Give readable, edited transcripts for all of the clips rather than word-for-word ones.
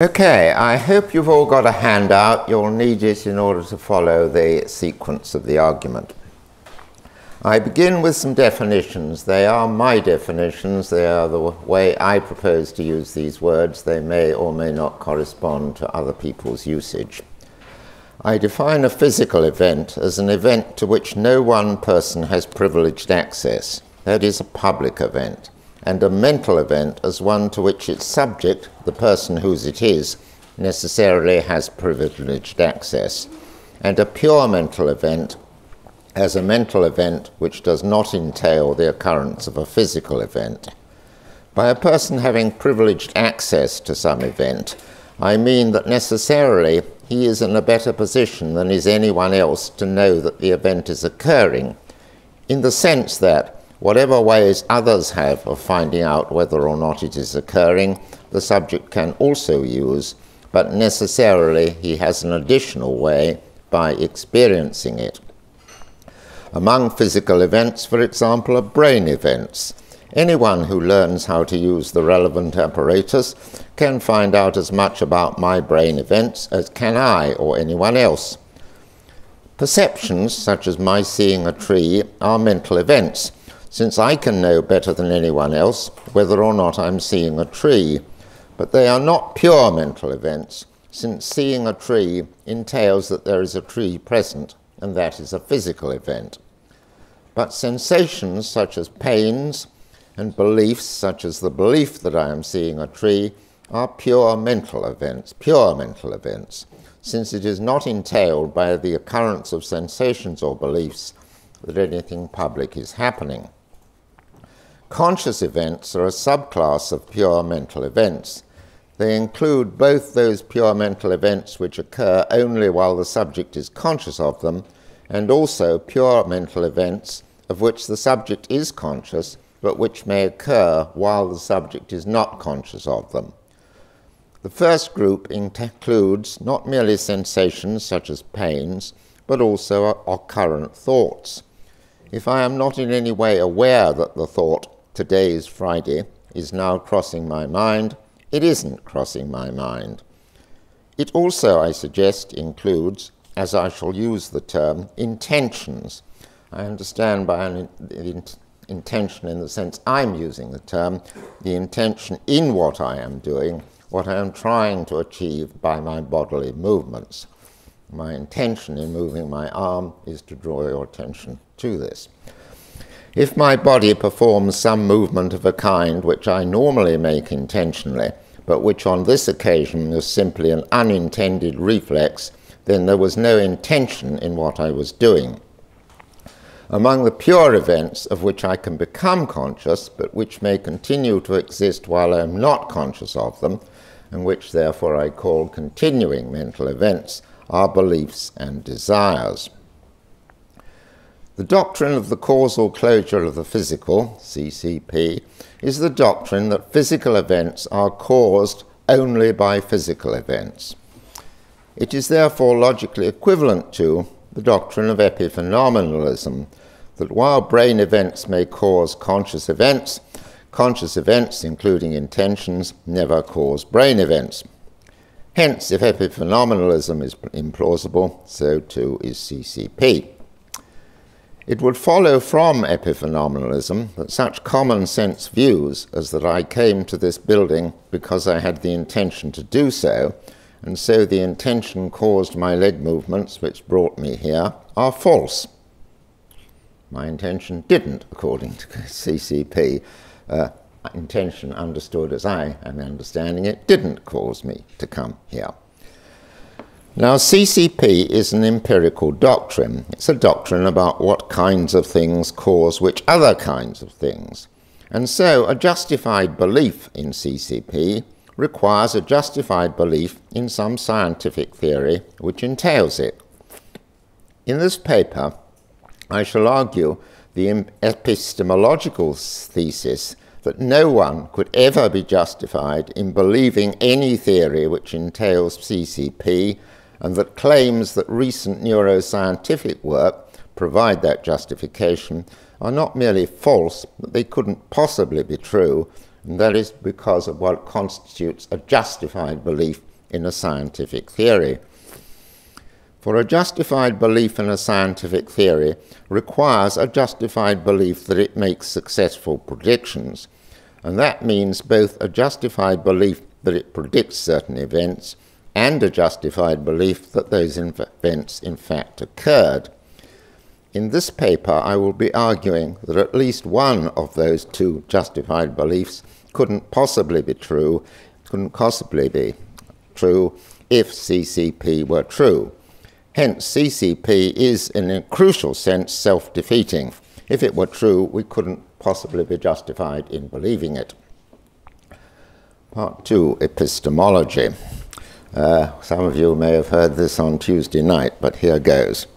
Okay, I hope you've all got a handout. You'll need it in order to follow the sequence of the argument. I begin with some definitions. They are my definitions. They are the way I propose to use these words. They may or may not correspond to other people's usage. I define a physical event as an event to which no one person has privileged access. That is a public event. And a mental event as one to which its subject, the person whose it is, necessarily has privileged access. And a pure mental event as a mental event which does not entail the occurrence of a physical event. By a person having privileged access to some event, I mean that necessarily he is in a better position than is anyone else to know that the event is occurring, in the sense that whatever ways others have of finding out whether or not it is occurring, the subject can also use, but necessarily he has an additional way by experiencing it. Among physical events, for example, are brain events. Anyone who learns how to use the relevant apparatus can find out as much about my brain events as can I or anyone else. Perceptions, such as my seeing a tree, are mental events, since I can know better than anyone else whether or not I'm seeing a tree. But they are not pure mental events, since seeing a tree entails that there is a tree present, and that is a physical event. But sensations such as pains and beliefs such as the belief that I am seeing a tree are pure mental events, since it is not entailed by the occurrence of sensations or beliefs that anything public is happening. Conscious events are a subclass of pure mental events. They include both those pure mental events which occur only while the subject is conscious of them, and also pure mental events of which the subject is conscious, but which may occur while the subject is not conscious of them. The first group includes not merely sensations such as pains, but also occurrent thoughts. If I am not in any way aware that the thought, "Today is Friday," is now crossing my mind, it isn't crossing my mind. It also, I suggest, includes, as I shall use the term, intentions. I understand by an intention in the sense I'm using the term, the intention in what I am doing, what I am trying to achieve by my bodily movements. My intention in moving my arm is to draw your attention to this. If my body performs some movement of a kind which I normally make intentionally, but which on this occasion was simply an unintended reflex, then there was no intention in what I was doing. Among the pure events of which I can become conscious, but which may continue to exist while I am not conscious of them, and which therefore I call continuing mental events, are beliefs and desires. The doctrine of the causal closure of the physical, CCP, is the doctrine that physical events are caused only by physical events. It is therefore logically equivalent to the doctrine of epiphenomenalism, that while brain events may cause conscious events, including intentions, never cause brain events. Hence, if epiphenomenalism is implausible, so too is CCP. It would follow from epiphenomenalism that such common sense views as that I came to this building because I had the intention to do so, and so the intention caused my leg movements which brought me here, are false. My intention didn't, according to CCP. Intention understood as I am understanding it didn't cause me to come here. Now, CCP is an empirical doctrine. It's a doctrine about what kinds of things cause which other kinds of things. And so a justified belief in CCP requires a justified belief in some scientific theory which entails it. In this paper, I shall argue the epistemological thesis that no one could ever be justified in believing any theory which entails CCP, and that claims that recent neuroscientific work provide that justification are not merely false, but they couldn't possibly be true, and that is because of what constitutes a justified belief in a scientific theory. For a justified belief in a scientific theory requires a justified belief that it makes successful predictions, and that means both a justified belief that it predicts certain events and a justified belief that those events in fact occurred. In this paper, I will be arguing that at least one of those two justified beliefs couldn't possibly be true if CCP were true. Hence, CCP is, in a crucial sense, self-defeating. If it were true, we couldn't possibly be justified in believing it. Part 2, epistemology. Some of you may have heard this on Tuesday night, but here goes.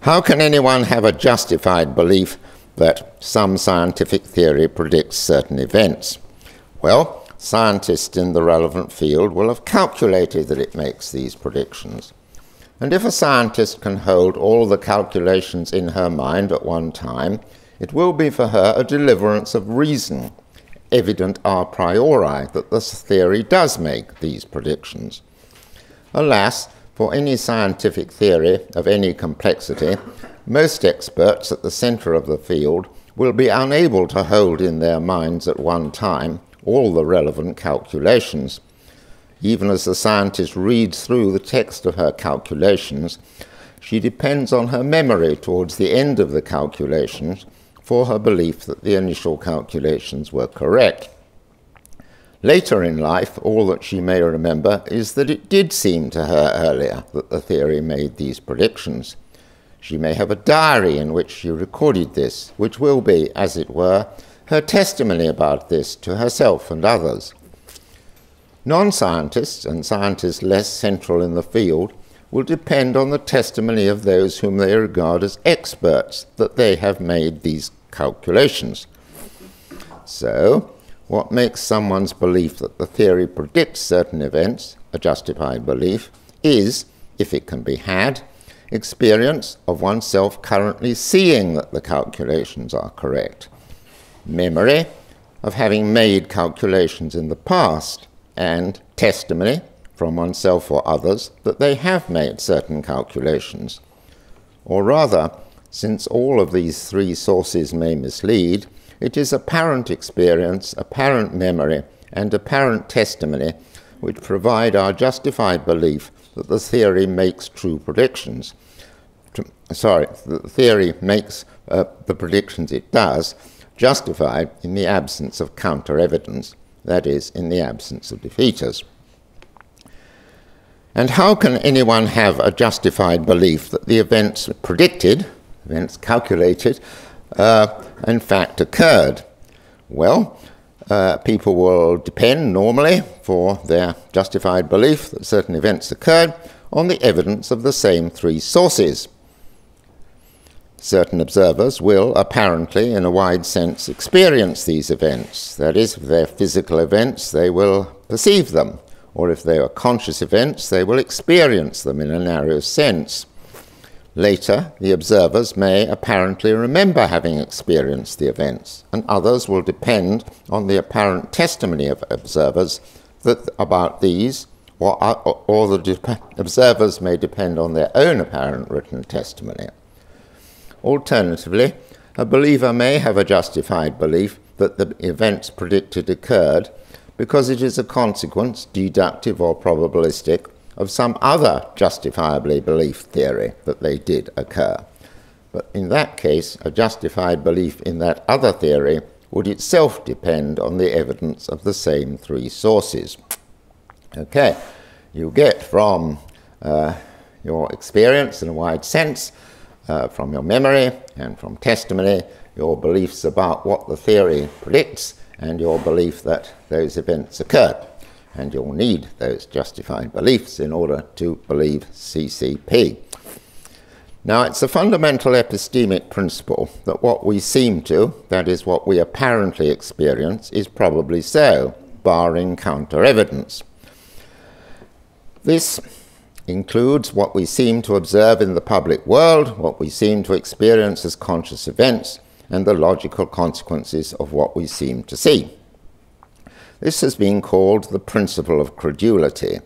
How can anyone have a justified belief that some scientific theory predicts certain events? Well, scientists in the relevant field will have calculated that it makes these predictions. And if a scientist can hold all the calculations in her mind at one time, it will be for her a deliverance of reason, evident a priori that this theory does make these predictions. Alas, for any scientific theory of any complexity, most experts at the center of the field will be unable to hold in their minds at one time all the relevant calculations. Even as the scientist reads through the text of her calculations, she depends on her memory towards the end of the calculations for her belief that the initial calculations were correct. Later in life, all that she may remember is that it did seem to her earlier that the theory made these predictions. She may have a diary in which she recorded this, which will be, as it were, her testimony about this to herself and others. Non-scientists, and scientists less central in the field, will depend on the testimony of those whom they regard as experts that they have made these calculations. So, what makes someone's belief that the theory predicts certain events a justified belief is, if it can be had, experience of oneself currently seeing that the calculations are correct, memory of having made calculations in the past, and testimony from oneself or others that they have made certain calculations. Or rather, since all of these three sources may mislead, it is apparent experience, apparent memory, and apparent testimony which provide our justified belief that the theory makes true predictions. The theory makes the predictions it does justified in the absence of counter-evidence, that is, in the absence of defeaters. And how can anyone have a justified belief that the events predicted, events calculated, in fact occurred? Well, people will depend normally for their justified belief that certain events occurred on the evidence of the same three sources. Certain observers will, apparently, in a wide sense, experience these events. That is, if they're physical events, they will perceive them, or if they are conscious events, they will experience them in a narrow sense. Later, the observers may apparently remember having experienced the events, and others will depend on the apparent testimony of observers about these, or the observers may depend on their own apparent written testimony. Alternatively, a believer may have a justified belief that the events predicted occurred because it is a consequence, deductive or probabilistic, of some other justifiably believed theory that they did occur. But in that case, a justified belief in that other theory would itself depend on the evidence of the same three sources. Okay, you get from your experience in a wide sense, from your memory and from testimony, your beliefs about what the theory predicts and your belief that those events occurred. And you'll need those justified beliefs in order to believe CCP. Now, it's a fundamental epistemic principle that what we seem to, that is, what we apparently experience, is probably so, barring counter-evidence. This includes what we seem to observe in the public world, what we seem to experience as conscious events, and the logical consequences of what we seem to see. This has been called the principle of credulity.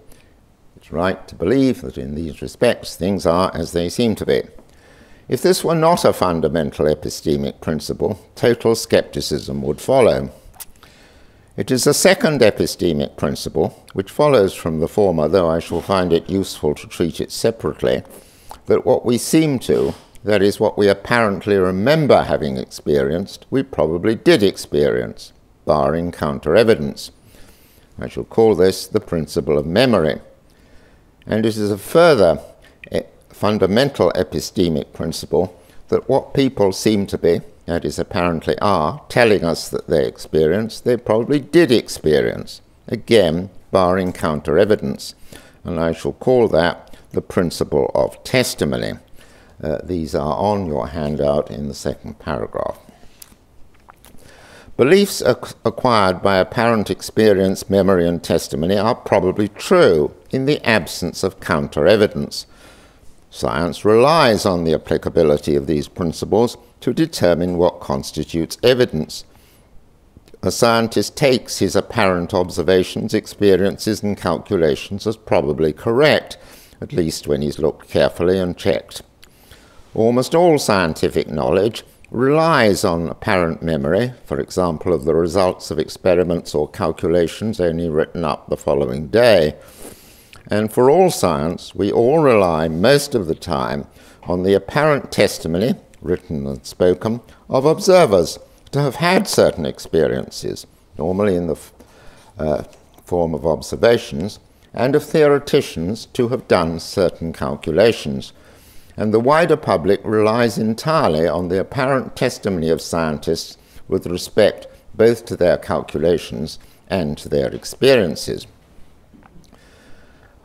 It's right to believe that in these respects things are as they seem to be. If this were not a fundamental epistemic principle, total skepticism would follow. It is a second epistemic principle, which follows from the former, though I shall find it useful to treat it separately, that what we seem to, that is, what we apparently remember having experienced, we probably did experience, barring counter-evidence. I shall call this the principle of memory. And it is a further fundamental epistemic principle that what people seem to be, that is, apparently are, telling us that they experience, they probably did experience, again, barring counter-evidence. And I shall call that the principle of testimony. These are on your handout in the second paragraph. Beliefs acquired by apparent experience, memory, and testimony are probably true in the absence of counter-evidence. Science relies on the applicability of these principles to determine what constitutes evidence. A scientist takes his apparent observations, experiences, and calculations as probably correct, at least when he's looked carefully and checked. Almost all scientific knowledge relies on apparent memory, for example, of the results of experiments or calculations only written up the following day. And for all science, we all rely most of the time on the apparent testimony, written and spoken, of observers to have had certain experiences, normally in the form of observations, and of theoreticians to have done certain calculations. And the wider public relies entirely on the apparent testimony of scientists with respect both to their calculations and to their experiences.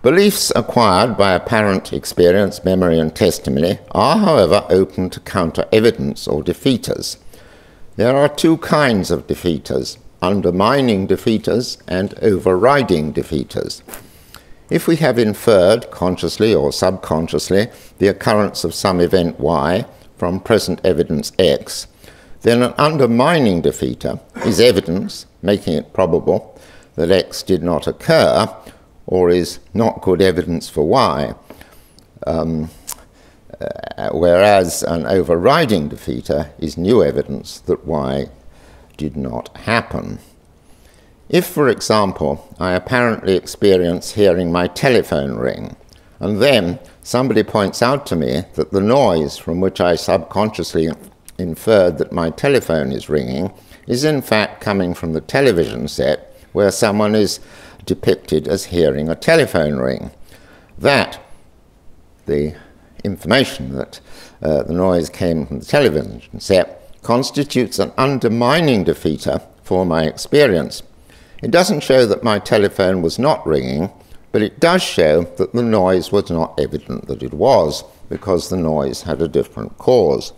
Beliefs acquired by apparent experience, memory, and testimony are, however, open to counter-evidence or defeaters. There are two kinds of defeaters: undermining defeaters and overriding defeaters. If we have inferred, consciously or subconsciously, the occurrence of some event Y from present evidence X, then an undermining defeater is evidence, making it probable, that X did not occur, or is not good evidence for Y, whereas an overriding defeater is new evidence that Y did not happen. If, for example, I apparently experience hearing my telephone ring, and then somebody points out to me that the noise from which I subconsciously inferred that my telephone is ringing is in fact coming from the television set where someone is depicted as hearing a telephone ring, that the information that the noise came from the television set constitutes an undermining defeater for my experience. It doesn't show that my telephone was not ringing, but it does show that the noise was not evident that it was, because the noise had a different cause.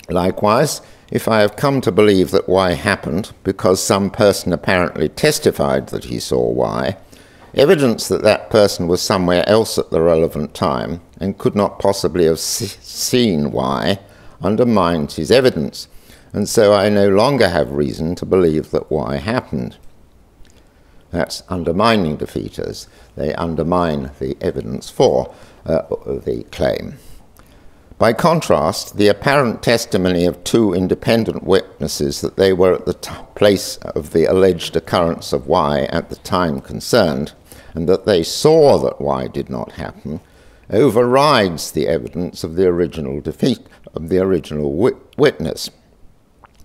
Likewise, if I have come to believe that Y happened because some person apparently testified that he saw Y, evidence that that person was somewhere else at the relevant time and could not possibly have seen Y undermines his evidence, and so I no longer have reason to believe that Y happened. That's undermining defeaters. They undermine the evidence for the claim. By contrast, the apparent testimony of two independent witnesses that they were at the place of the alleged occurrence of Y at the time concerned, and that they saw that Y did not happen, overrides the evidence of the original defeat of the original witness.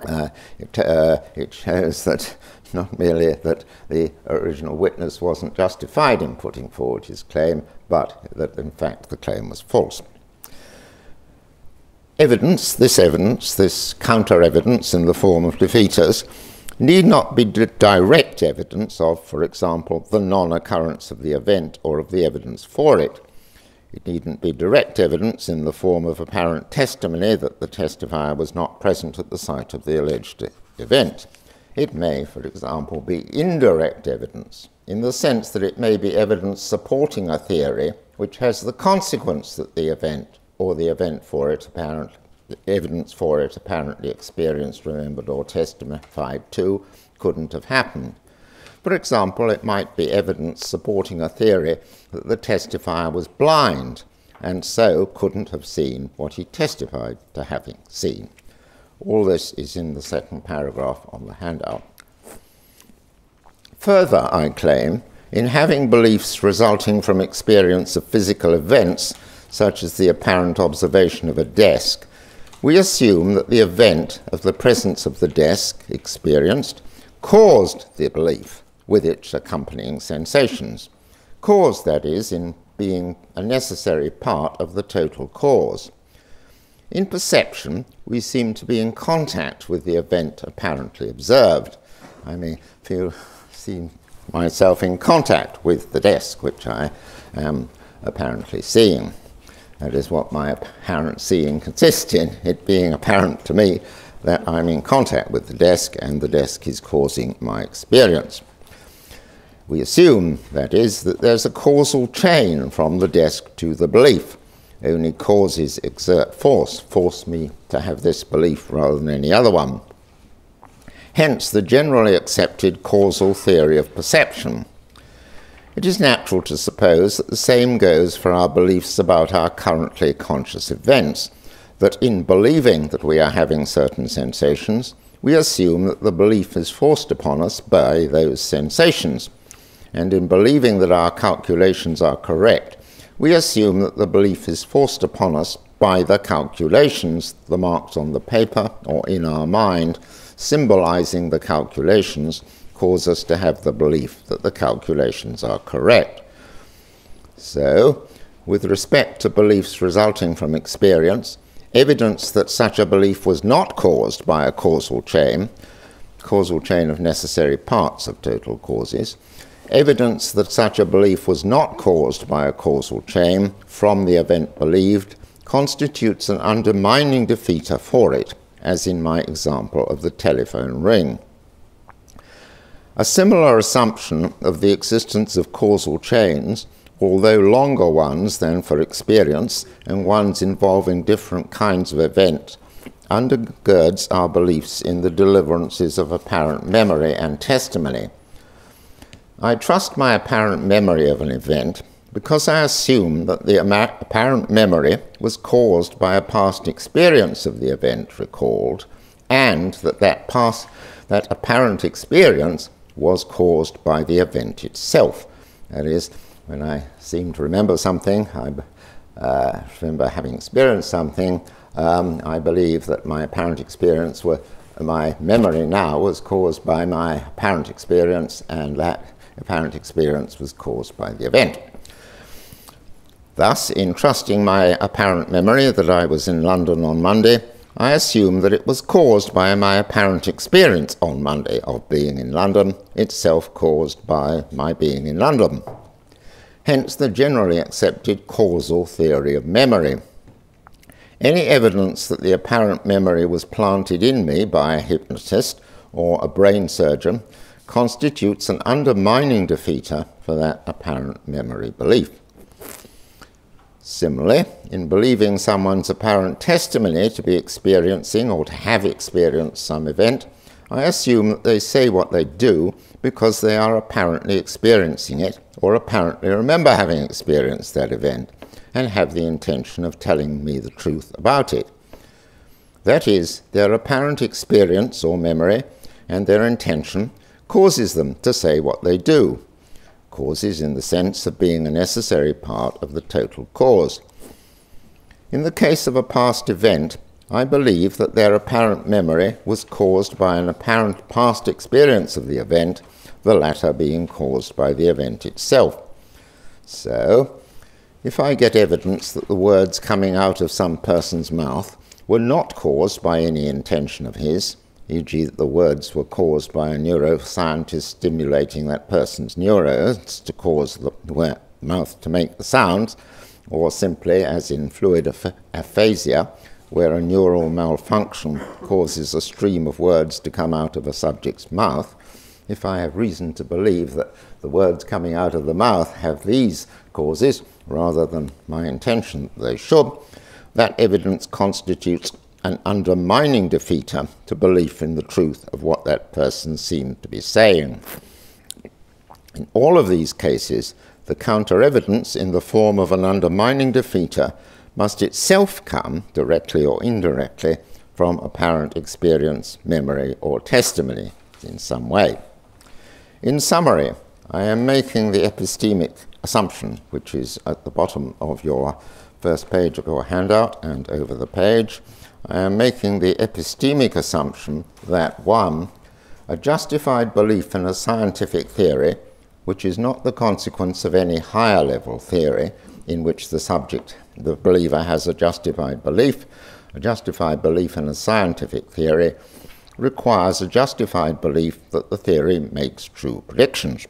It shows that not merely that the original witness wasn't justified in putting forward his claim, but that in fact the claim was false. This counter-evidence in the form of defeaters, need not be direct evidence of, for example, the non-occurrence of the event or of the evidence for it. It needn't be direct evidence in the form of apparent testimony that the testifier was not present at the site of the alleged event. It may, for example, be indirect evidence, in the sense that it may be evidence supporting a theory which has the consequence that the event or the event for it evidence for it apparently experienced, remembered, or testified to couldn't have happened. For example, it might be evidence supporting a theory that the testifier was blind and so couldn't have seen what he testified to having seen. All this is in the second paragraph on the handout. Further, I claim, in having beliefs resulting from experience of physical events, such as the apparent observation of a desk, we assume that the event of the presence of the desk experienced caused the belief with its accompanying sensations. Caused, that is, in being a necessary part of the total cause. In perception, we seem to be in contact with the event apparently observed. I may see myself in contact with the desk, which I am apparently seeing. That is what my apparent seeing consists in, it being apparent to me that I'm in contact with the desk and the desk is causing my experience. We assume, that is, that there's a causal chain from the desk to the belief. Only causes exert force me to have this belief rather than any other one. Hence the generally accepted causal theory of perception. It is natural to suppose that the same goes for our beliefs about our currently conscious events, that in believing that we are having certain sensations, we assume that the belief is forced upon us by those sensations, and in believing that our calculations are correct, we assume that the belief is forced upon us by the calculations, the marks on the paper or in our mind, symbolizing the calculations, cause us to have the belief that the calculations are correct. So, with respect to beliefs resulting from experience, evidence that such a belief was not caused by a causal chain of necessary parts of total causes, evidence that such a belief was not caused by a causal chain from the event believed constitutes an undermining defeater for it, as in my example of the telephone ring. A similar assumption of the existence of causal chains, although longer ones than for experience and ones involving different kinds of event, undergirds our beliefs in the deliverances of apparent memory and testimony. I trust my apparent memory of an event because I assume that the apparent memory was caused by a past experience of the event recalled, and that apparent experience was caused by the event itself. That is, when I seem to remember something, I remember having experienced something, I believe that my apparent experience, my memory now was caused by my apparent experience, and that apparent experience was caused by the event. Thus, in trusting my apparent memory that I was in London on Monday, I assume that it was caused by my apparent experience on Monday of being in London, itself caused by my being in London. Hence the generally accepted causal theory of memory. Any evidence that the apparent memory was planted in me by a hypnotist or a brain surgeon constitutes an undermining defeater for that apparent memory belief. Similarly, in believing someone's apparent testimony to be experiencing or to have experienced some event, I assume that they say what they do because they are apparently experiencing it or apparently remember having experienced that event and have the intention of telling me the truth about it. That is, their apparent experience or memory and their intention causes them to say what they do. Causes in the sense of being a necessary part of the total cause. In the case of a past event, I believe that their apparent memory was caused by an apparent past experience of the event, the latter being caused by the event itself. So, if I get evidence that the words coming out of some person's mouth were not caused by any intention of his, e.g. that the words were caused by a neuroscientist stimulating that person's neurons to cause the mouth to make the sounds, or simply, as in fluid aphasia, where a neural malfunction causes a stream of words to come out of a subject's mouth, if I have reason to believe that the words coming out of the mouth have these causes, rather than my intention that they should, that evidence constitutes an undermining defeater to belief in the truth of what that person seemed to be saying. In all of these cases, the counter-evidence in the form of an undermining defeater must itself come, directly or indirectly, from apparent experience, memory, or testimony in some way. In summary, I am making the epistemic assumption, which is at the bottom of your first page of your handout and over the page. I am making the epistemic assumption that 1. A justified belief in a scientific theory, which is not the consequence of any higher level theory in which the believer has a justified belief in a scientific theory, requires a justified belief that the theory makes true predictions.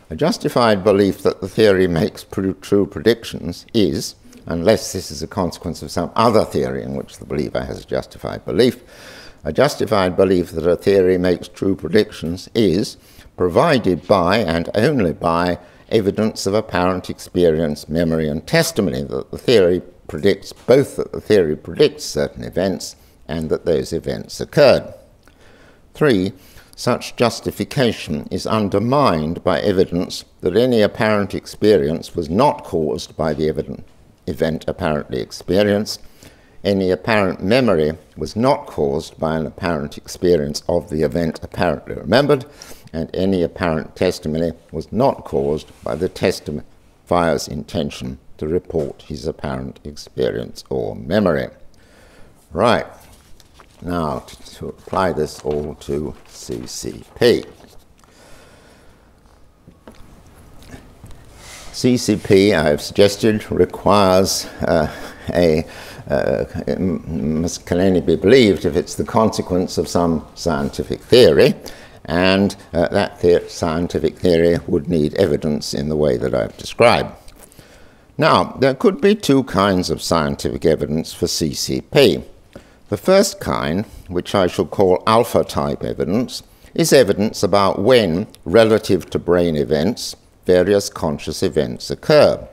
A justified belief that the theory makes true predictions is, unless this is a consequence of some other theory in which the believer has a justified belief, a justified belief that a theory makes true predictions is provided by and only by evidence of apparent experience, memory, and testimony that the theory predicts both that the theory predicts certain events and that those events occurred. 3. Such justification is undermined by evidence that any apparent experience was not caused by the event apparently experienced, any apparent memory was not caused by an apparent experience of the event apparently remembered, and any apparent testimony was not caused by the testifier's intention to report his apparent experience or memory. Right. Now, to apply this all to CCP. CCP, I have suggested, requires can only be believed if it's the consequence of some scientific theory, and that scientific theory would need evidence in the way that I've described. Now, there could be 2 kinds of scientific evidence for CCP. The first kind, which I shall call alpha-type evidence, is evidence about when, relative to brain events, various conscious events occur.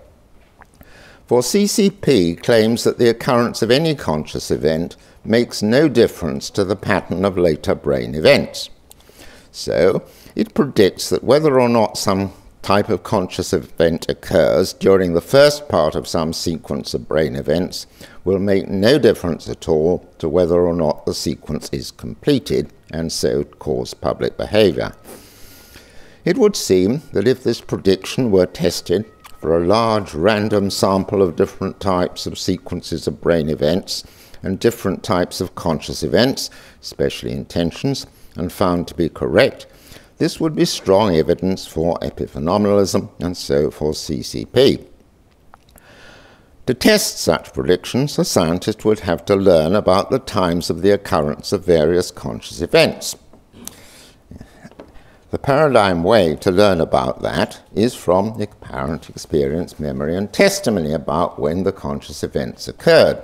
For CCP claims that the occurrence of any conscious event makes no difference to the pattern of later brain events. So, it predicts that whether or not some type of conscious event occurs during the first part of some sequence of brain events will make no difference at all to whether or not the sequence is completed and so cause public behavior. It would seem that if this prediction were tested for a large random sample of different types of sequences of brain events and different types of conscious events, especially intentions, and found to be correct, this would be strong evidence for epiphenomenalism and so for CCP. To test such predictions, a scientist would have to learn about the times of the occurrence of various conscious events. The paradigm way to learn about that is from the apparent experience, memory, and testimony about when the conscious events occurred.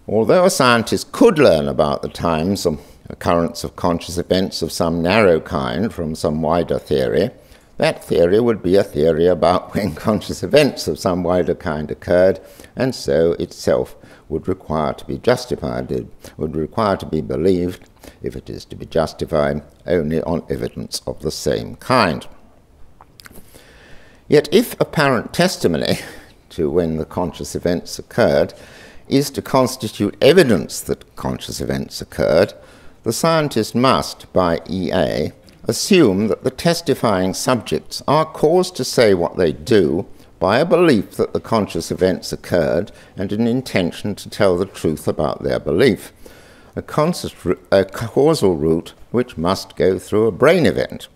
Although a scientist could learn about the times of occurrence of conscious events of some narrow kind from some wider theory, that theory would be a theory about when conscious events of some wider kind occurred, and so itself would require to be justified, it would require to be believed, if it is to be justified, only on evidence of the same kind. Yet if apparent testimony to when the conscious events occurred is to constitute evidence that conscious events occurred, the scientist must, by EA, assume that the testifying subjects are caused to say what they do by a belief that the conscious events occurred and an intention to tell the truth about their belief, a causal route which must go through a brain event.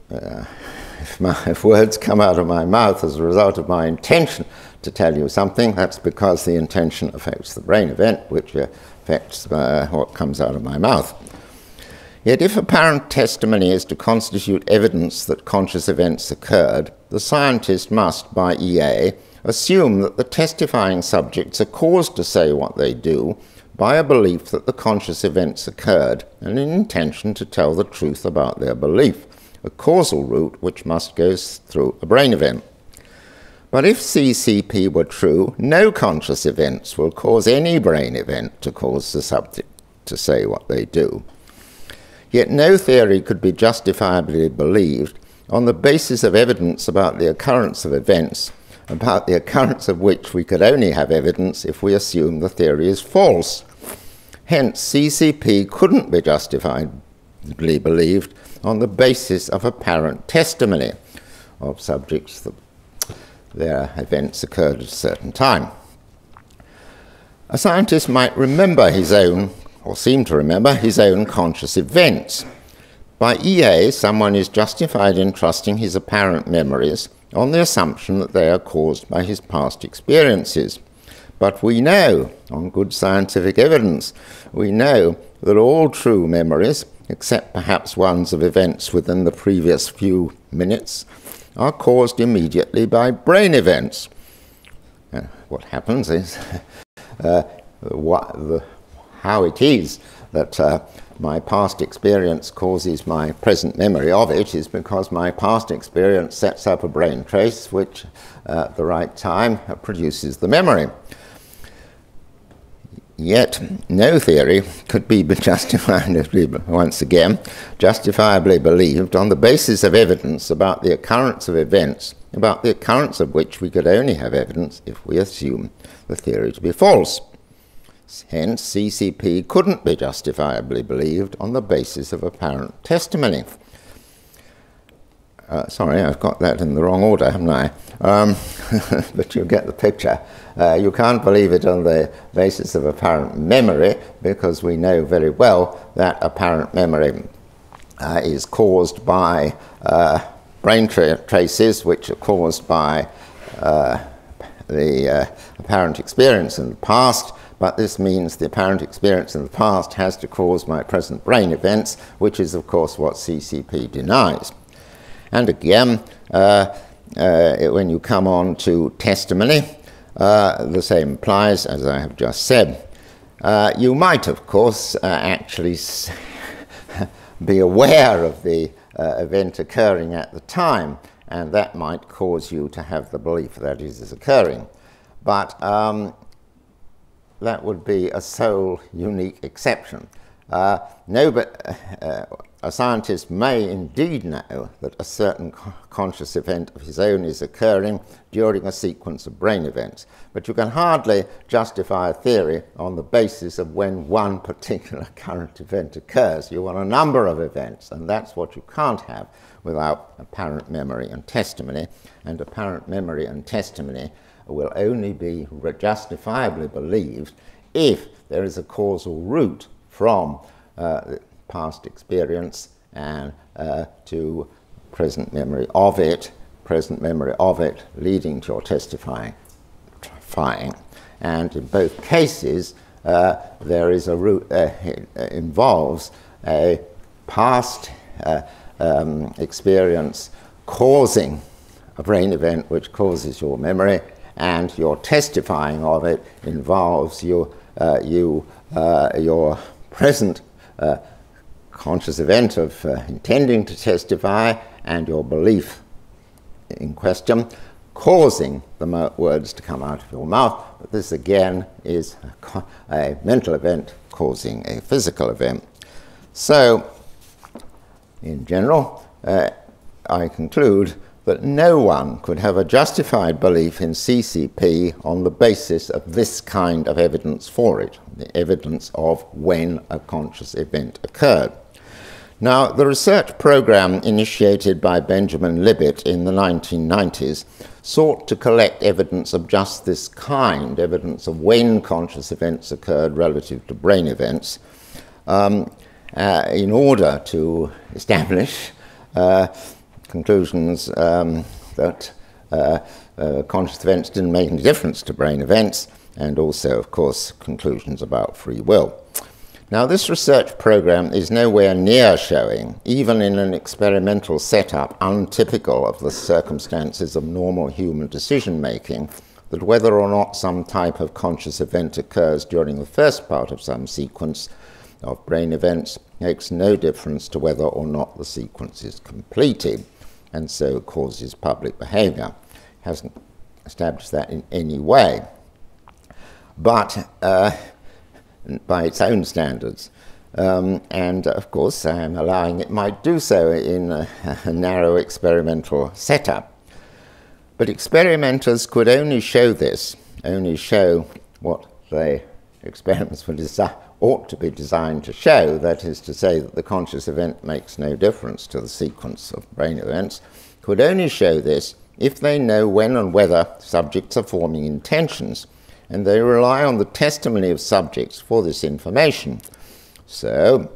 If words come out of my mouth as a result of my intention to tell you something, that's because the intention affects the brain event, which affects what comes out of my mouth. Yet if apparent testimony is to constitute evidence that conscious events occurred, the scientist must, by EA, assume that the testifying subjects are caused to say what they do by a belief that the conscious events occurred and an intention to tell the truth about their belief, a causal route which must go through a brain event. But if CCP were true, no conscious events will cause any brain event to cause the subject to say what they do. Yet no theory could be justifiably believed on the basis of evidence about the occurrence of events, about the occurrence of which we could only have evidence if we assume the theory is false. Hence, CCP couldn't be justifiably believed on the basis of apparent testimony of subjects that their events occurred at a certain time. A scientist might remember his own, or seem to remember, his own conscious events. By EA, someone is justified in trusting his apparent memories on the assumption that they are caused by his past experiences. But we know, on good scientific evidence, we know that all true memories, except perhaps ones of events within the previous few minutes, are caused immediately by brain events. What happens is how it is that my past experience causes my present memory of it is because my past experience sets up a brain trace which at the right time produces the memory. Yet no theory could be justifiably, once again, justifiably believed on the basis of evidence about the occurrence of events, about the occurrence of which we could only have evidence if we assume the theory to be false. Hence, CCP couldn't be justifiably believed on the basis of apparent testimony. Sorry, I've got that in the wrong order, haven't I? But you get the picture. You can't believe it on the basis of apparent memory, because we know very well that apparent memory is caused by brain traces which are caused by the apparent experience in the past. But this means the apparent experience in the past has to cause my present brain events, which is, of course, what CCP denies. And again, when you come on to testimony, the same applies, as I have just said. You might, of course, actually be aware of the event occurring at the time, and that might cause you to have the belief that it is occurring. But that would be a sole unique exception. A scientist may indeed know that a certain conscious event of his own is occurring during a sequence of brain events, but you can hardly justify a theory on the basis of when one particular current event occurs. You want a number of events, and that's what you can't have without apparent memory and testimony, and apparent memory and testimony will only be justifiably believed if there is a causal route from past experience and to present memory of it leading to your testifying. And in both cases, there is a route, it involves a past experience causing a brain event which causes your memory, and your testifying of it involves your present conscious event of intending to testify and your belief in question causing the words to come out of your mouth. But this again is a mental event causing a physical event. So, in general, I conclude that no one could have a justified belief in CCP on the basis of this kind of evidence for it, the evidence of when a conscious event occurred. Now, the research program initiated by Benjamin Libet in the 1990s sought to collect evidence of just this kind, evidence of when conscious events occurred relative to brain events, in order to establish conclusions that conscious events didn't make any difference to brain events, and also, of course, conclusions about free will. Now, this research program is nowhere near showing, even in an experimental setup untypical of the circumstances of normal human decision-making, that whether or not some type of conscious event occurs during the first part of some sequence of brain events makes no difference to whether or not the sequence is completed, and so causes public behavior. It hasn't established that in any way. But by its own standards, And of course I am allowing it might do so in a narrow experimental setup. But experimenters could only show this, only show what the experiments ought to be designed to show, that is to say that the conscious event makes no difference to the sequence of brain events, could only show this if they know when and whether subjects are forming intentions, and they rely on the testimony of subjects for this information. So,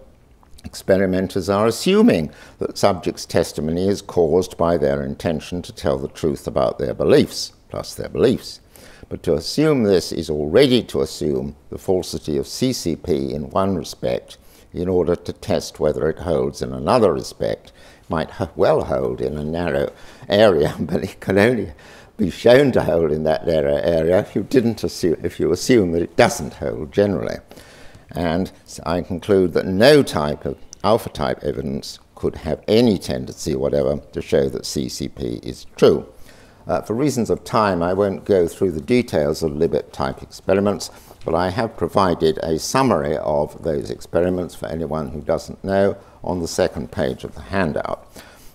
experimenters are assuming that subjects' testimony is caused by their intention to tell the truth about their beliefs, plus their beliefs. But to assume this is already to assume the falsity of CCP in one respect in order to test whether it holds in another respect. It might well hold in a narrow area, but it can only be shown to hold in that narrow area if you assume that it doesn't hold generally. And I conclude that no type of alpha-type evidence could have any tendency whatever to show that CCP is true. For reasons of time, I won't go through the details of Libet-type experiments, but I have provided a summary of those experiments for anyone who doesn't know on the second page of the handout.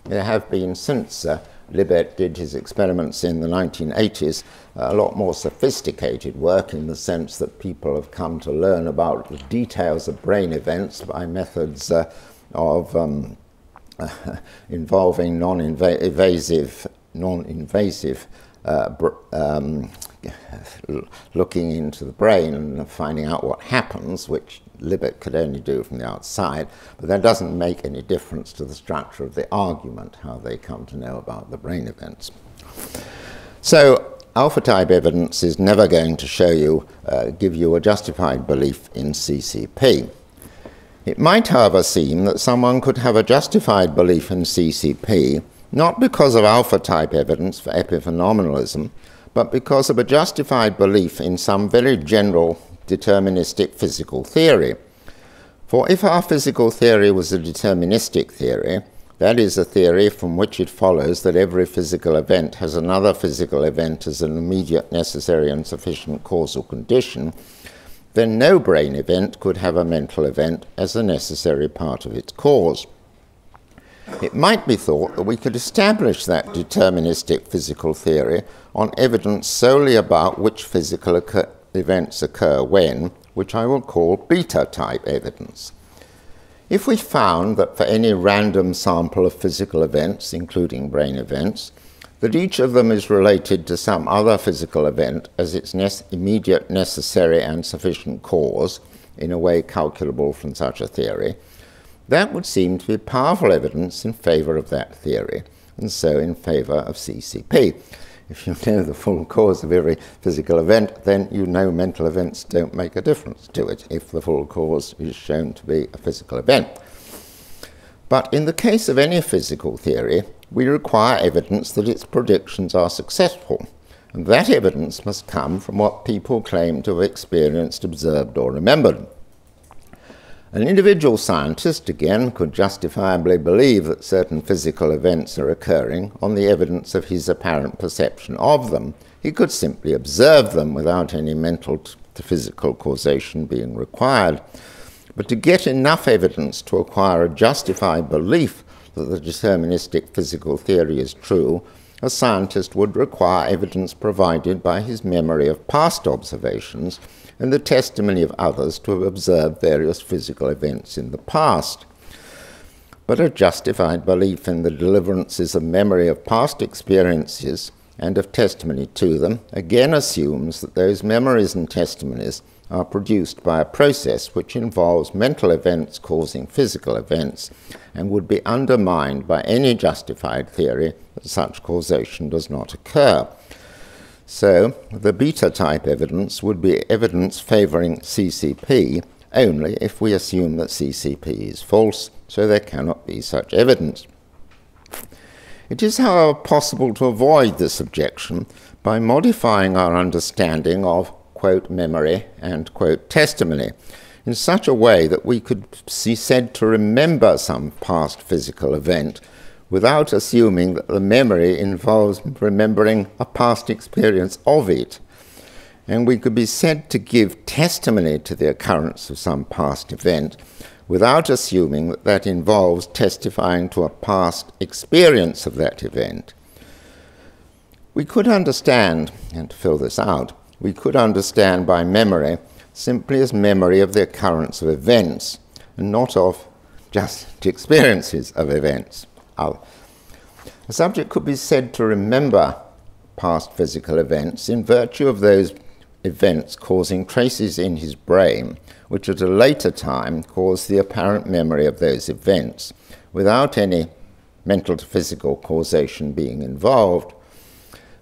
There have been, since Libet did his experiments in the 1980s, a lot more sophisticated work in the sense that people have come to learn about the details of brain events by methods of involving non-invasive looking into the brain and finding out what happens, which Libet could only do from the outside, but that doesn't make any difference to the structure of the argument, how they come to know about the brain events. So alpha-type evidence is never going to show you, give you a justified belief in CCP. It might, however, seem that someone could have a justified belief in CCP not because of alpha-type evidence for epiphenomenalism, but because of a justified belief in some very general deterministic physical theory. For if our physical theory was a deterministic theory, that is, a theory from which it follows that every physical event has another physical event as an immediate, necessary, and sufficient causal condition, then no brain event could have a mental event as a necessary part of its cause. It might be thought that we could establish that deterministic physical theory on evidence solely about which physical events occur when, which I will call beta-type evidence. If we found that for any random sample of physical events, including brain events, that each of them is related to some other physical event as its immediate, necessary, and sufficient cause, in a way calculable from such a theory, that would seem to be powerful evidence in favour of that theory, and so in favour of CCP. If you know the full cause of every physical event, then you know mental events don't make a difference to it if the full cause is shown to be a physical event. But in the case of any physical theory, we require evidence that its predictions are successful, and that evidence must come from what people claim to have experienced, observed, or remembered. An individual scientist, again, could justifiably believe that certain physical events are occurring on the evidence of his apparent perception of them. He could simply observe them without any mental to physical causation being required. But to get enough evidence to acquire a justified belief that the deterministic physical theory is true, a scientist would require evidence provided by his memory of past observations and the testimony of others to have observed various physical events in the past. But a justified belief in the deliverances of memory of past experiences and of testimony to them again assumes that those memories and testimonies are produced by a process which involves mental events causing physical events and would be undermined by any justified theory that such causation does not occur. So, the beta-type evidence would be evidence favouring CCP only if we assume that CCP is false, so there cannot be such evidence. It is, however, possible to avoid this objection by modifying our understanding of, quote, memory and, quote, testimony in such a way that we could be said to remember some past physical event without assuming that the memory involves remembering a past experience of it. And we could be said to give testimony to the occurrence of some past event without assuming that that involves testifying to a past experience of that event. We could understand, and to fill this out, we could understand by memory simply as memory of the occurrence of events, and not of just experiences of events. A subject could be said to remember past physical events in virtue of those events causing traces in his brain, which at a later time cause the apparent memory of those events, without any mental to physical causation being involved.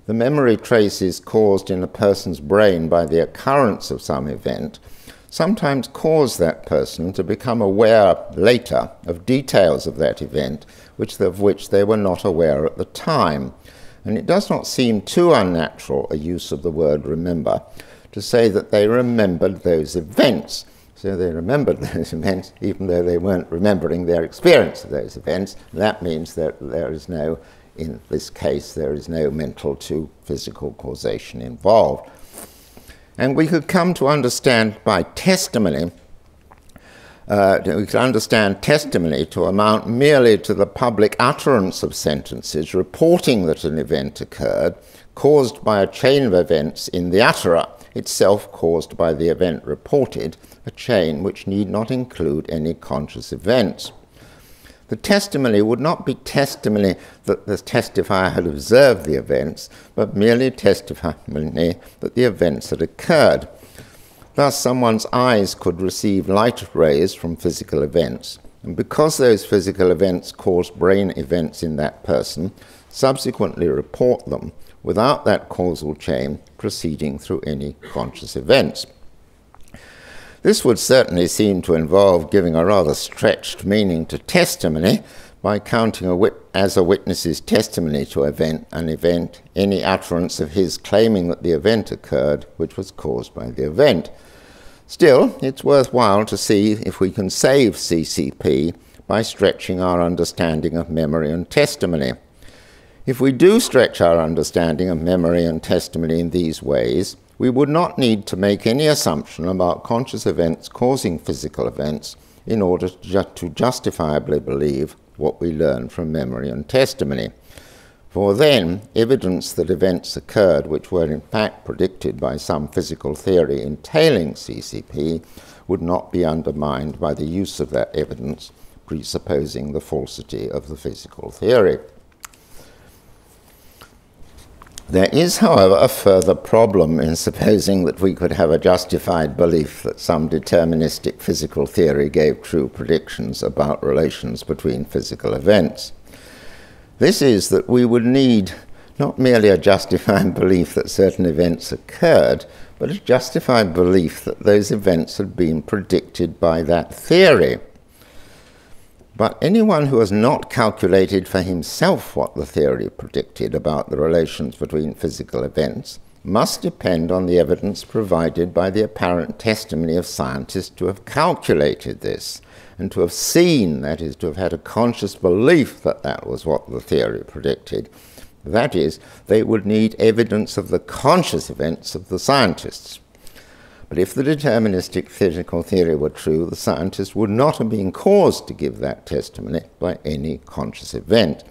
The memory traces caused in a person's brain by the occurrence of some event sometimes cause that person to become aware later of details of that event of which they were not aware at the time. And it does not seem too unnatural a use of the word remember to say that they remembered those events. So they remembered those events even though they weren't remembering their experience of those events. That means that there is no, in this case, there is no mental to physical causation involved. And we could come to understand by testimony, we could understand testimony to amount merely to the public utterance of sentences reporting that an event occurred, caused by a chain of events in the utterer, itself caused by the event reported, a chain which need not include any conscious events. The testimony would not be testimony that the testifier had observed the events, but merely testimony that the events had occurred. Thus, someone's eyes could receive light rays from physical events, and because those physical events cause brain events in that person, subsequently report them without that causal chain proceeding through any conscious events. This would certainly seem to involve giving a rather stretched meaning to testimony by counting as a witness's testimony to an event, any utterance of his claiming that the event occurred which was caused by the event. Still, it's worthwhile to see if we can save CCP by stretching our understanding of memory and testimony. If we do stretch our understanding of memory and testimony in these ways, we would not need to make any assumption about conscious events causing physical events in order to justifiably believe what we learn from memory and testimony. For then, evidence that events occurred which were in fact predicted by some physical theory entailing CCP would not be undermined by the use of that evidence, presupposing the falsity of the physical theory. There is, however, a further problem in supposing that we could have a justified belief that some deterministic physical theory gave true predictions about relations between physical events. This is that we would need not merely a justified belief that certain events occurred, but a justified belief that those events had been predicted by that theory. But anyone who has not calculated for himself what the theory predicted about the relations between physical events must depend on the evidence provided by the apparent testimony of scientists to have calculated this and to have seen, that is, to have had a conscious belief that that was what the theory predicted. That is, they would need evidence of the conscious events of the scientists. But if the deterministic physical theory were true, the scientist would not have been caused to give that testimony by any conscious event,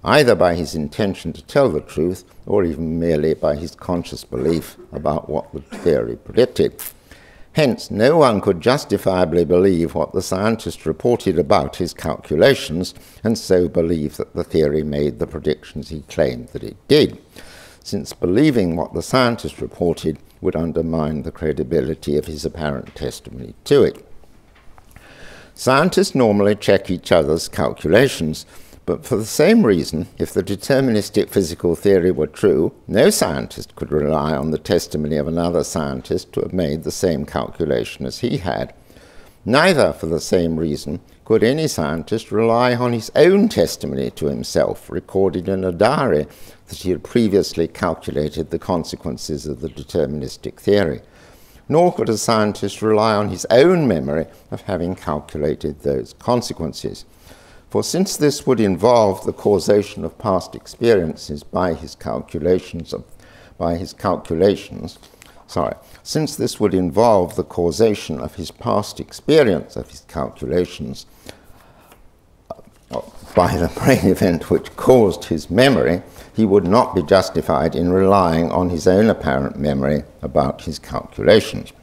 either by his intention to tell the truth or even merely by his conscious belief about what the theory predicted. Hence, no one could justifiably believe what the scientist reported about his calculations and so believe that the theory made the predictions he claimed that it did, since believing what the scientist reported would undermine the credibility of his apparent testimony to it. Scientists normally check each other's calculations, but for the same reason, if the deterministic physical theory were true, no scientist could rely on the testimony of another scientist to have made the same calculation as he had. Neither, for the same reason, could any scientist rely on his own testimony to himself, recorded in a diary, that he had previously calculated the consequences of the deterministic theory. Nor could a scientist rely on his own memory of having calculated those consequences. For since this would involve the causation of past experiences by his calculations, since this would involve the causation of his past experience of his calculations by the brain event which caused his memory, he would not be justified in relying on his own apparent memory about his calculations.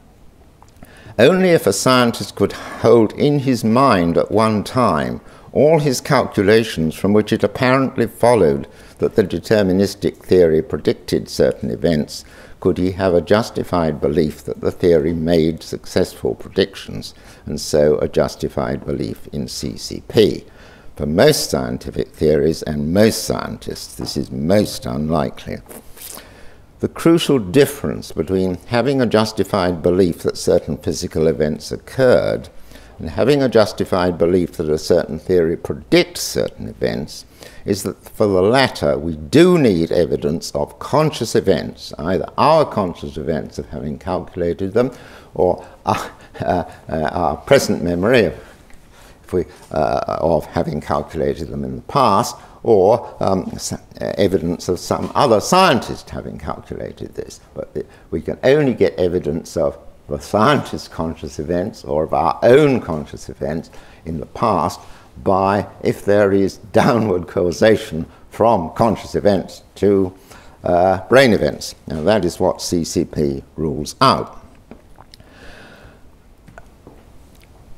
Only if a scientist could hold in his mind at one time all his calculations from which it apparently followed that the deterministic theory predicted certain events, could he have a justified belief that the theory made successful predictions, and so a justified belief in CCP. For most scientific theories and most scientists, this is most unlikely. The crucial difference between having a justified belief that certain physical events occurred and having a justified belief that a certain theory predicts certain events is that for the latter we do need evidence of conscious events, either our conscious events of having calculated them or our present memory of having calculated them in the past, or evidence of some other scientist having calculated this. But we can only get evidence of the scientist's conscious events or of our own conscious events in the past by if there is downward causation from conscious events to brain events. Now that is what CCP rules out.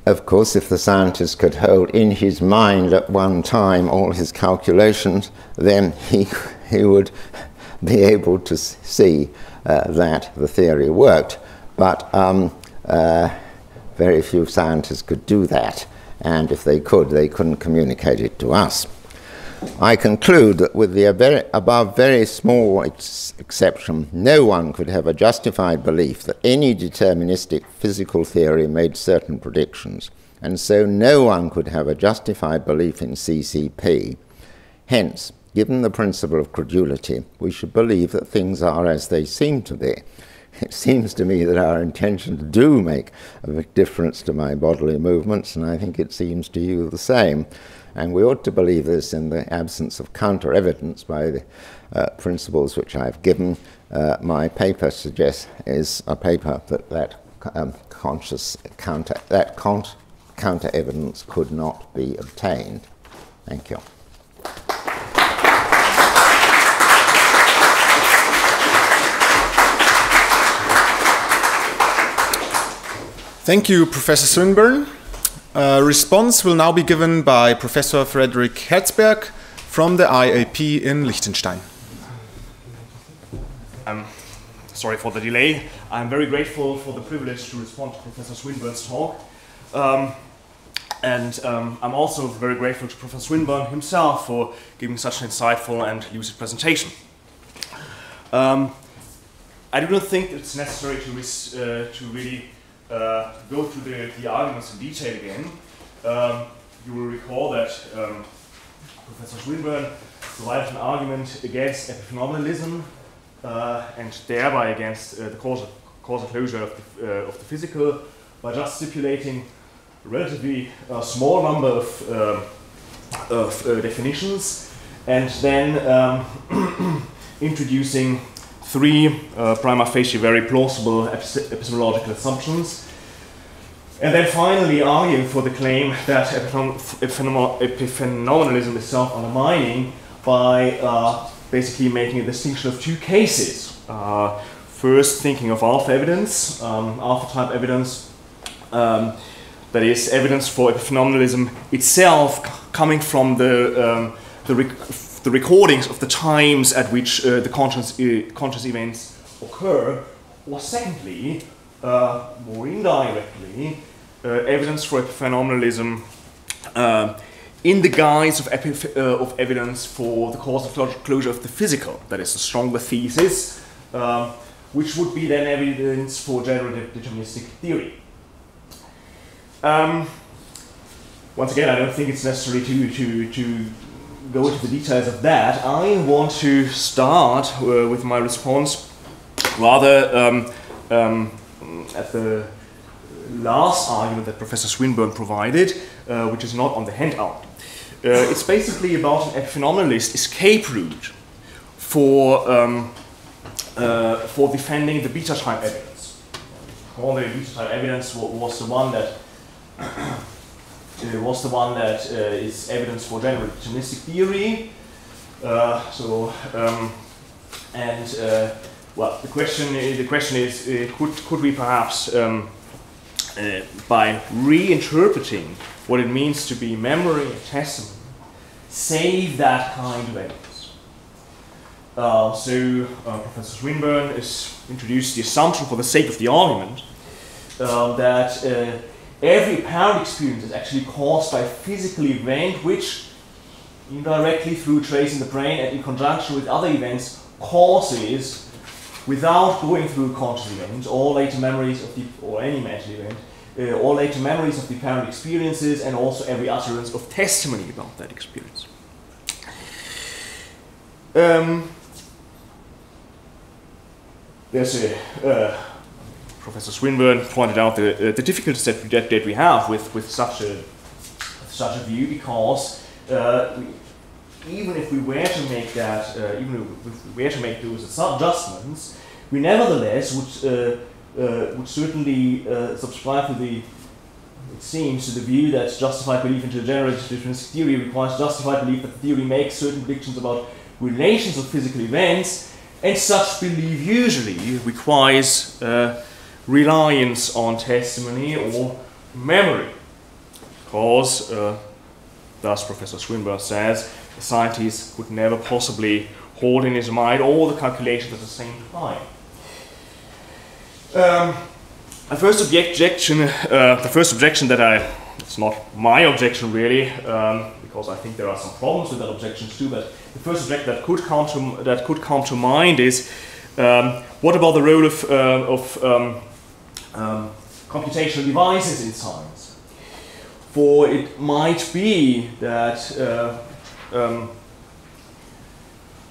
Of course, if the scientist could hold in his mind at one time all his calculations, then he would be able to see that the theory worked. But very few scientists could do that, and if they could, they couldn't communicate it to us. I conclude that with the above very small exception, no one could have a justified belief that any deterministic physical theory made certain predictions, and so no one could have a justified belief in CCP. Hence, given the principle of credulity, we should believe that things are as they seem to be. It seems to me that our intentions do make a big difference to my bodily movements, and I think it seems to you the same. And we ought to believe this in the absence of counter-evidence by the principles which I've given. My paper suggests is a paper that counter-evidence could not be obtained. Thank you. Thank you, Professor Swinburne. Response will now be given by Professor Frederik Herzberg from the IAP in Liechtenstein. Sorry for the delay. I'm very grateful for the privilege to respond to Professor Swinburne's talk. I'm also very grateful to Professor Swinburne himself for giving such an insightful and lucid presentation. I do not think it's necessary to really go through the arguments in detail again. You will recall that Professor Swinburne provided an argument against epiphenomenalism and thereby against the causal closure of the physical by just stipulating a relatively small number of definitions and then introducing three prima facie very plausible epistemological assumptions, and then finally arguing for the claim that epiphenomenalism is self-undermining by basically making a distinction of two cases. First, thinking of alpha evidence, alpha-type evidence, that is evidence for epiphenomenalism itself coming from the recordings of the times at which the conscious events occur, or secondly, more indirectly, evidence for epiphenomenalism in the guise of evidence for the causal closure of the physical, that is a stronger thesis, which would be then evidence for general deterministic theory. Once again, I don't think it's necessary to go into the details of that. I want to start with my response rather at the last argument that Professor Swinburne provided, which is not on the handout. It's basically about an epiphenomenalist escape route for for defending the beta type evidence. All the beta type evidence was the one that is evidence for general deterministic theory. Well, the question is, could we perhaps, by reinterpreting what it means to be memory and testimony, save that kind of evidence? Professor Swinburne has introduced the assumption, for the sake of the argument, that every apparent experience is actually caused by a physical event which, indirectly through tracing the brain and in conjunction with other events, causes, without going through a conscious event, all later memories of the, or any mental event, all later memories of the apparent experiences, and also every utterance of testimony about that experience. Professor Swinburne pointed out the difficulties that we have with such a view, because even if we were to make that, even if we were to make those adjustments, we nevertheless would certainly subscribe to the, it seems, to the view that justified belief into a general deterministic theory requires justified belief that the theory makes certain predictions about relations of physical events, and such belief usually requires reliance on testimony or memory, because, thus Professor Swinburne says, a scientist could never possibly hold in his mind all the calculations at the same time. The first objection that it's not my objection really, because I think there are some problems with that objection too, but the first objection that could come to mind is, what about the role of computational devices in science? For it might be that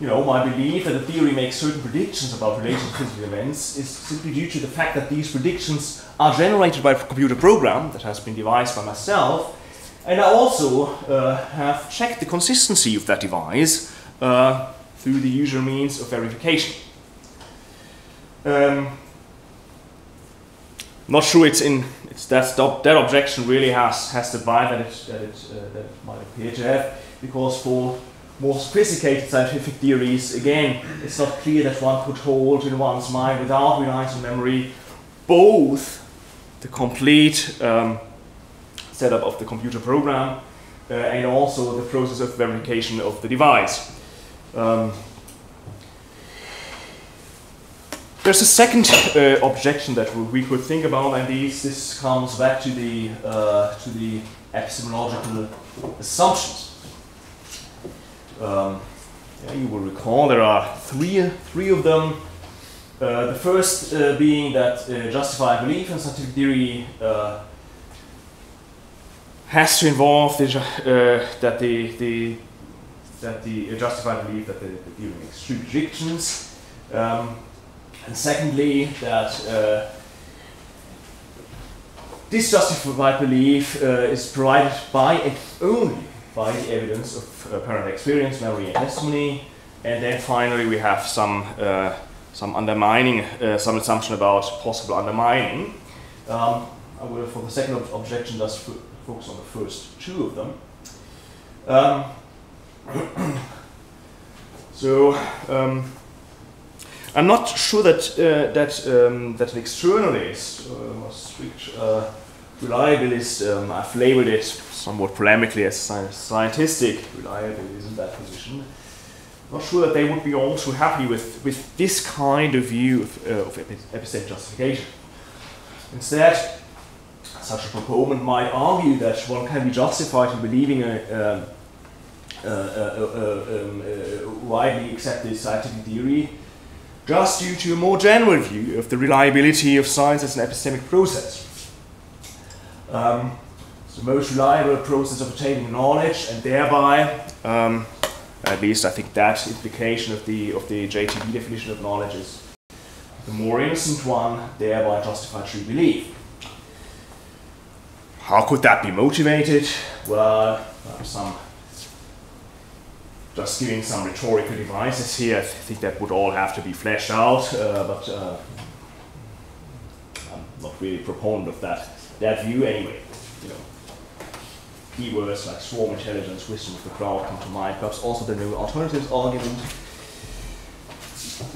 my belief that the theory makes certain predictions about related physical events is simply due to the fact that these predictions are generated by a computer program that has been devised by myself, and I also have checked the consistency of that device through the usual means of verification. Not sure that objection really has the bite that it might appear to have, because for more sophisticated scientific theories, again, it's not clear that one could hold in one's mind without reliance on memory both the complete setup of the computer program and also the process of verification of the device. There's a second objection that we could think about, and this comes back to the epistemological assumptions. You will recall there are three of them. The first being that justified belief in scientific theory has to involve the justified belief that the theory makes true predictions. And secondly, that this justified belief is provided by and only by the evidence of apparent experience, memory, and testimony. And then finally, we have some undermining, some assumption about possible undermining. I will, for the second objection, just focus on the first two of them. I'm not sure that an externalist or strict reliabilist, I've labeled it somewhat polemically as scientistic reliability in that position. Not sure that they would be also happy with this kind of view of epistemic justification. Instead, such a proponent might argue that one can be justified in believing a widely accepted scientific theory just due to a more general view of the reliability of science as an epistemic process. It's the most reliable process of attaining knowledge, and thereby, at least I think that implication of the JTB definition of knowledge is the more innocent one, thereby justify true belief. How could that be motivated? Well, some just giving some rhetorical devices here. I think that would all have to be fleshed out, but I'm not really a proponent of that view anyway. You know, keywords like swarm intelligence, wisdom of the crowd come to mind. Perhaps also the new alternatives argument.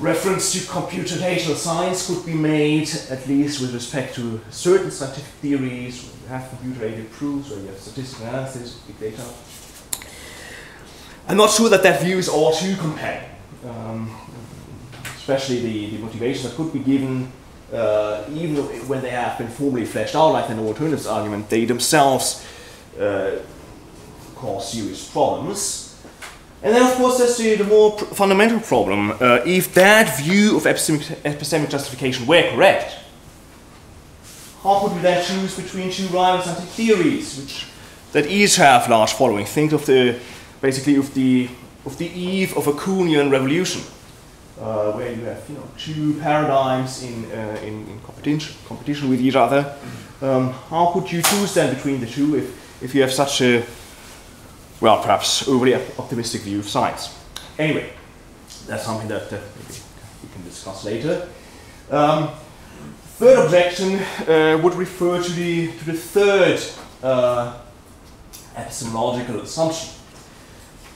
Reference to computational science could be made, at least with respect to certain scientific theories, where you have computer-aided proofs, where you have statistical analysis, big data. I'm not sure that that view is all too compelling, especially the motivations that could be given, even when they have been formally fleshed out, like an alternatives argument, they themselves cause serious problems. And then, of course, there's the more fundamental problem. If that view of epistemic justification were correct, how could we then choose between two rival scientific theories, that each have large following? Think of basically of the eve of a Kuhnian revolution, where you have two paradigms in competition with each other. How could you choose then between the two if you have such a, well, perhaps overly optimistic view of science? Anyway, that's something that maybe we can discuss later. Third objection would refer to the third epistemological assumption.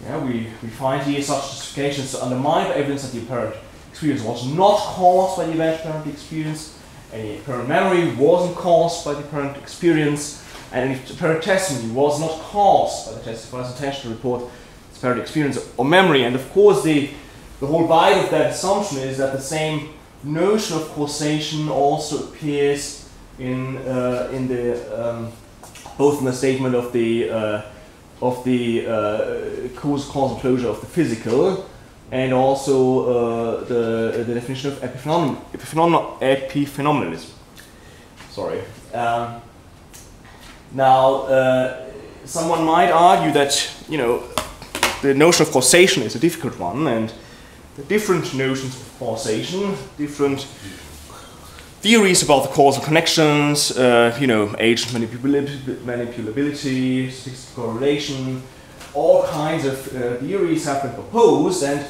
Yeah, we find here such justifications to undermine the evidence that the apparent experience was not caused by the event apparently experienced, any apparent memory wasn't caused by the apparent experience, and any apparent testimony was not caused by the testifier's intention to report its apparent experience or memory. And of course, the whole bite of that assumption is that the same notion of causation also appears in both in the statement of the causal closure of the physical, and also the definition of epiphenomenalism. Sorry. Now, someone might argue that the notion of causation is a difficult one, and the different notions of causation, different theories about the causal connections, agent manipulability, statistical correlation, all kinds of theories have been proposed, and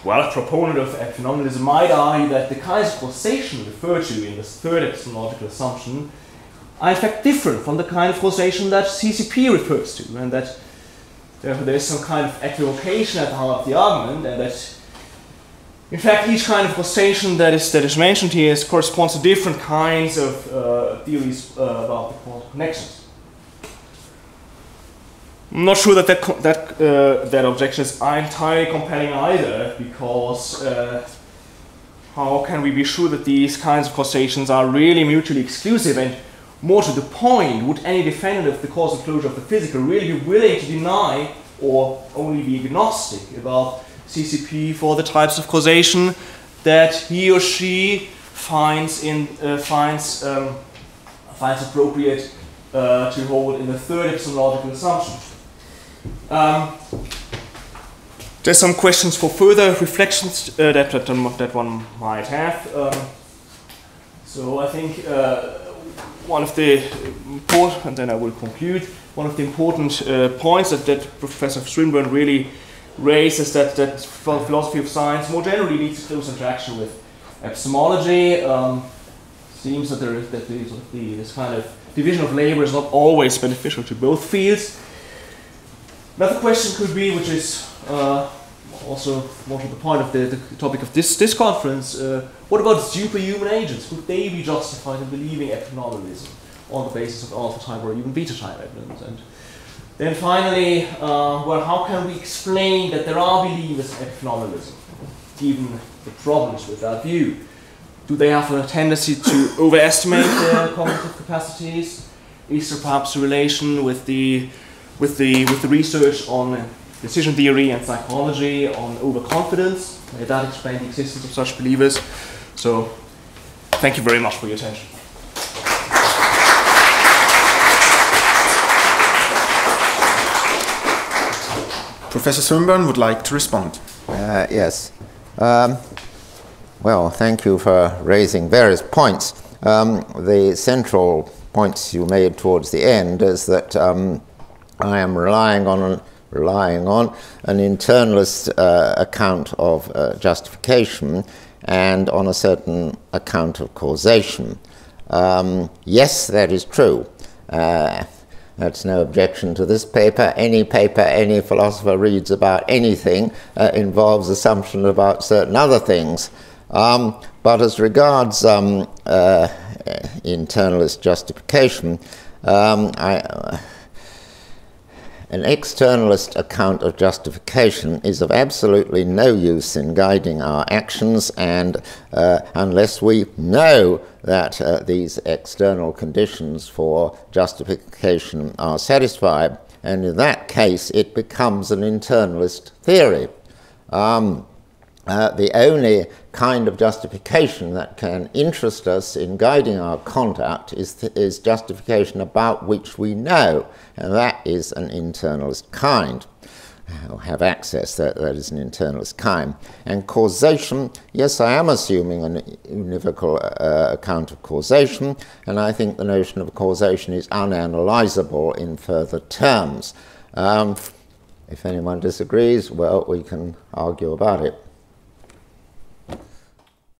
well, a proponent of epiphenomenalism might argue that the kinds of causation referred to in this third epistemological assumption are in fact different from the kind of causation that CCP refers to, and that therefore there is some kind of equivocation at the heart of the argument, and that in fact each kind of causation that is mentioned here corresponds to different kinds of theories about the causal connections. I'm not sure that that objection is entirely compelling either, because how can we be sure that these kinds of causations are really mutually exclusive? And more to the point, would any defendant of the causal closure of the physical really be willing to deny or only be agnostic about CCP for the types of causation that he or she finds appropriate to hold in the third epistemological assumption? There's some questions for further reflections that one might have. So I think one of the important, and then I will conclude, one of the important points that Professor Swinburne really raised is that philosophy of science more generally needs a close interaction with epistemology. Seems that this kind of division of labor is not always beneficial to both fields. Another question could be, which is also more to the point of the topic of this conference, what about superhuman agents? Could they be justified in believing epiphenomenalism on the basis of alpha type or even beta type evidence? And then finally, well, how can we explain that there are believers in epiphenomenalism, given the problems with that view? Do they have a tendency to overestimate their cognitive capacities? Is there perhaps a relation with the research on decision theory and psychology on overconfidence? May that explain the existence of such believers? So, thank you very much for your attention. Professor Swinburne would like to respond. Yes. Well, thank you for raising various points. The central points you made towards the end is that I am relying on relying on an internalist account of justification and on a certain account of causation. Yes, that is true. That's no objection to this paper. Any paper any philosopher reads about anything involves assumption about certain other things. But as regards internalist justification, an externalist account of justification is of absolutely no use in guiding our actions, and unless we know that these external conditions for justification are satisfied, and in that case it becomes an internalist theory. The only kind of justification that can interest us in guiding our conduct is justification about which we know, and that is an internalist kind, or have access, that is an internalist kind. And causation, yes, I am assuming an univocal account of causation, and I think the notion of causation is unanalyzable in further terms. If anyone disagrees, well, we can argue about it.